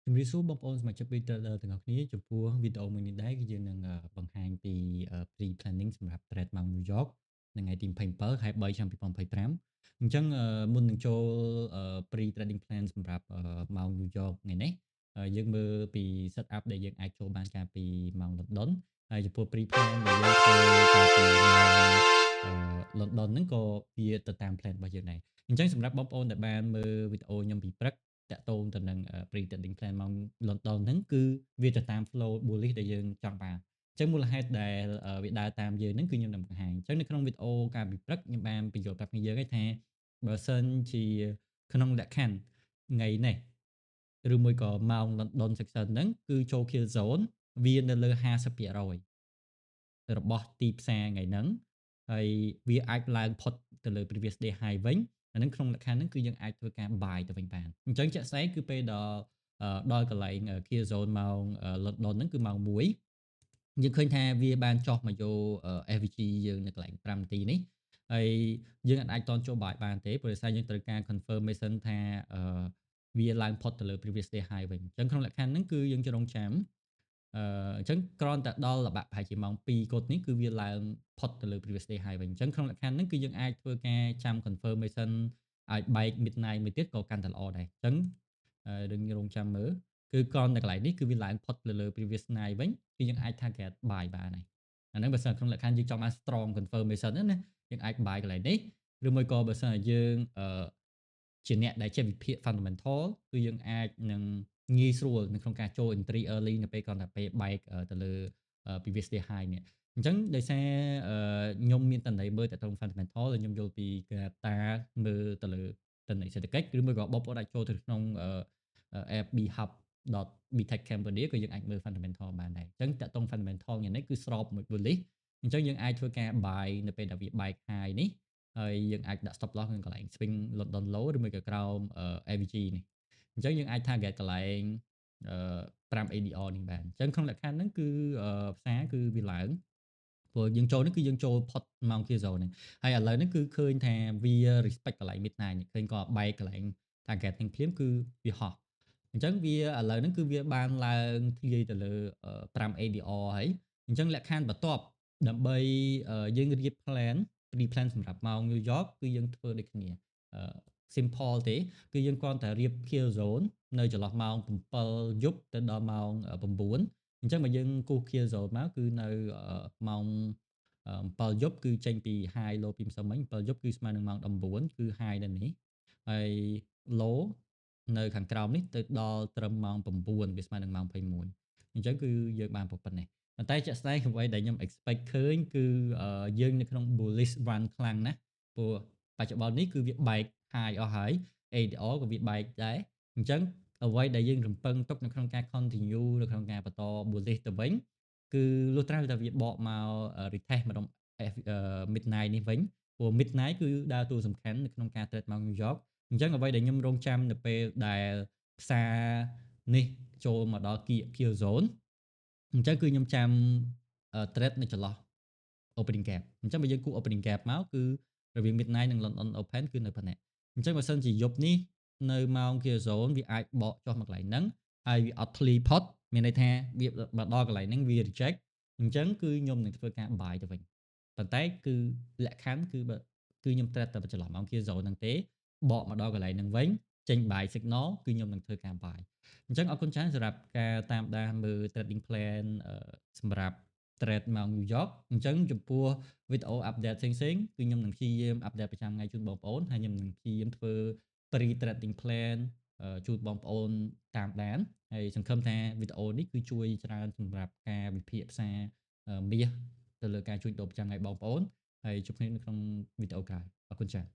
ជំរាបសួរបងប្អូនសមាជិក Trader ទាំងអស់គ្នាចំពោះវីដេអូមួយនេះដែរគឺយើងនឹងបង្ហាញពីpre-planning សម្រាប់ Trade ម៉ោង New York នៅថ្ងៃទី27 ខែ3 ឆ្នាំ2025អញ្ចឹងមុននឹងចូលpre-trading plan សម្រាប់ម៉ោង New York ថ្ងៃនេះយើងមើលពី setup ដែលយើងអាចចូលបានកាលពីម៉ោង London ហើយចំពោះ pre-plan ដែលយើងធ្វើកាលពីម៉ោងLondon ហ្នឹងក៏វាទៅតាម plan របស់យើងដែរអញ្ចឹងសម្រាប់បងប្អូនដែលបានមើលវីដេអូខ្ញុំពីព្រឹកតាក់ទងទៅនឹងpre-trading plan ម៉ោង London ហ្នឹងគឺវាទៅតាម flow bullish ដែលយើងចង់បានអញ្ចឹងមូលហេតុដែលវាដើរតាមយើងហ្នឹងគឺខ្ញុំនឹងបង្ហាញអញ្ចឹងនៅក្នុងវីដេអូកាលពីព្រឹកខ្ញុំបានបញ្យល់ប្រាប់គ្នាយើងឯងថាបើសិនជាក្នុងលក្ខខណ្ឌថ្ងៃនេះឬមួយក៏ម៉ោង London section ហ្នឹងគឺចូល kill zone វានៅលើ50%របស់ទីផ្សារថ្ងៃហ្នឹងហើយវាអាចឡើងផុតទៅលើ previous day high វិញអាហ្នឹងក្នុងលក្ខខណ្ឌហ្នឹងគឺយើងអាចធ្វើការ buy ទៅវិញបានអញ្ចឹងជាក់ស្ដែងគឺពេលដល់កន្លែង clear zone ម៉ោង London ហ្នឹងគឺម៉ោង1យើងឃើញថាវាបានចុះមកយកSVG យើងនៅកន្លែង5នាទីនេះហើយយើងអាចតន់ចូល buy បានទេព្រោះដោយសារយើងត្រូវការ confirmation ថាវាឡើងផុតទៅលើ previous day high វិញអញ្ចឹងក្នុងលក្ខខណ្ឌហ្នឹងគឺយើងចរង់ចាំអញ្ចឹងគ្រាន់តែដល់ល្បាក់ប្រហែលជាម៉ោង2គត់នេះគឺវាឡើងផុតទៅលើ previous day high វិញអញ្ចឹងក្នុងលក្ខខណ្ឌហ្នឹងគឺយើងអាចធ្វើការចាំ confirmation ឲ្យបែក midnight មួយទៀតក៏កាន់តែល្អដែរអញ្ចឹងយើងរងចាំមើលគឺគ្រាន់តែកន្លែងនេះគឺវាឡើងផុតទៅលើ previous night វិញគឺយើងអាច target buy បានហើយអាហ្នឹងបើសិនក្នុងលក្ខខណ្ឌយើងចង់បាន strong confirmation ណាយើងអាច buy កន្លែងនេះឬមួយក៏បើសិនជាយើងជាអ្នកដែលចេះវិភាគ fundamental គឺយើងអាចនឹងងាយស្រួលនៅក្នុងការចូល entry early នៅពេលគ្រាន់តែពេលបែកទៅលើprevious day high នេះអញ្ចឹងដោយសារខ្ញុំមានតន័យមើលទៅក្នុង fundamental ហើយខ្ញុំយល់ពី data មើលទៅលើតន័យសេដ្ឋកិច្ចឬមួយក៏បងប្អូនអាចចូលទៅក្នុងapp bhub.bitech Cambodia ក៏យើងអាចមើល fundamental បានដែរអញ្ចឹងតាក់ទង fundamental យ៉ាងនេះគឺស្របមួយ bullish អញ្ចឹងយើងអាចធ្វើការ buy នៅពេលដែលវាបែក high នេះហើយយើងអាចដាក់ stop loss នៅកន្លែង swing London low ឬមួយក៏ក្រោមAVG នេះអញ្ចឹងយើងអាច target កន្លែង5 ADR នេះបានអញ្ចឹងក្នុងលក្ខខណ្ឌហ្នឹងគឺផ្សារគឺវាឡើងព្រោះយើងចូលនេះគឺយើងចូលផុតម៉ោង clear zone ហ្នឹងហើយឥឡូវនេះគឺឃើញថាវា respect កន្លែង midnight នេះឃើញក៏បែកកន្លែង target ហ្នឹងភ្លាមគឺវាហោះអញ្ចឹងវាឥឡូវហ្នឹងគឺវាបានឡើងធ្លាយទៅលើ5 ADR ហើយអញ្ចឹងលក្ខខណ្ឌបន្ទាប់ដើម្បីយើងរៀប plan pre-plan សម្រាប់ម៉ោង New York គឺយើងធ្វើដូចគ្នាអឺ simple ទេគឺយើងគ្រាន់តែរៀប kill zone នៅចន្លោះម៉ោង7យប់ទៅដល់ម៉ោង9អញ្ចឹងបើយើងគូស kill zone មកគឺនៅម៉ោង7យប់គឺចេញពី high low ពីម្សិលមិញ7យប់គឺស្មើនឹងម៉ោង19គឺ high នៅនេះហើយ low នៅខាងក្រោមនេះទៅដល់ត្រឹមម៉ោង9វាស្មើនឹងម៉ោង21អញ្ចឹងគឺយើងបានប៉ុណ្ណេះប៉ុន្តែជាក់ស្ដែងអ្វីដែលខ្ញុំ expect ឃើញគឺយើងនៅក្នុង bullish run ខ្លាំងណាស់ព្រោះបច្ចុប្បន្ននេះគឺវាបែក high អស់ហើយ ADR ក៏វាបែកដែរអញ្ចឹងអ្វីដែលយើងរំពឹងទុកនៅក្នុងការ continue នៅក្នុងការបន្ត bullish ទៅវិញគឺលុះត្រាតែវាបកមក retest ម្ដង midnight នេះវិញព្រោះ midnight គឺដើរតួសំខាន់នៅក្នុងការ trade ម៉ោង New York អញ្ចឹងអ្វីដែលខ្ញុំរងចាំនៅពេលដែលផ្សារនេះចូលមកដល់ kill zone អញ្ចឹងគឺខ្ញុំចាំtrade នៅចន្លោះ opening gap អញ្ចឹងបើយើងគូ opening gap មកគឺរវាង midnight និង London Open គឺនៅប៉ុណ្ណេះអញ្ចឹងបើសិនជាយប់នេះនៅម៉ោង kill zone វាអាចបកចុះមកកន្លែងហ្នឹងហើយវាអត់ធ្លីផុតមានន័យថាវាមកដល់កន្លែងហ្នឹងវា reject អញ្ចឹងគឺខ្ញុំនឹងធ្វើការ buy ទៅវិញប៉ុន្តែគឺលក្ខខណ្ឌគឺបើគឺខ្ញុំ trade តែចន្លោះម៉ោង kill zone ហ្នឹងទេបកមកដល់កន្លែងហ្នឹងវិញចេញ buy signal គឺខ្ញុំនឹងធ្វើការ buy អញ្ចឹងអរគុណច្រើនសម្រាប់ការតាមដានមើល trading plan សម្រាប់ trade ម៉ោង New York អញ្ចឹងចំពោះវីដេអូ update ផ្សេងៗគឺខ្ញុំនឹងព្យាយាម update ប្រចាំថ្ងៃជូនបងប្អូនហើយខ្ញុំនឹងព្យាយាមធ្វើ pre trading plan ជូនបងប្អូនតាមដានហើយសង្ឃឹមថាវីដេអូនេះគឺជួយច្រើនសម្រាប់ការវិភាគផ្សារមាសទៅលើការជួញដូរប្រចាំថ្ងៃបងប្អូនហើយជួបគ្នានៅក្នុងវីដេអូក្រោយអរគុណច្រើន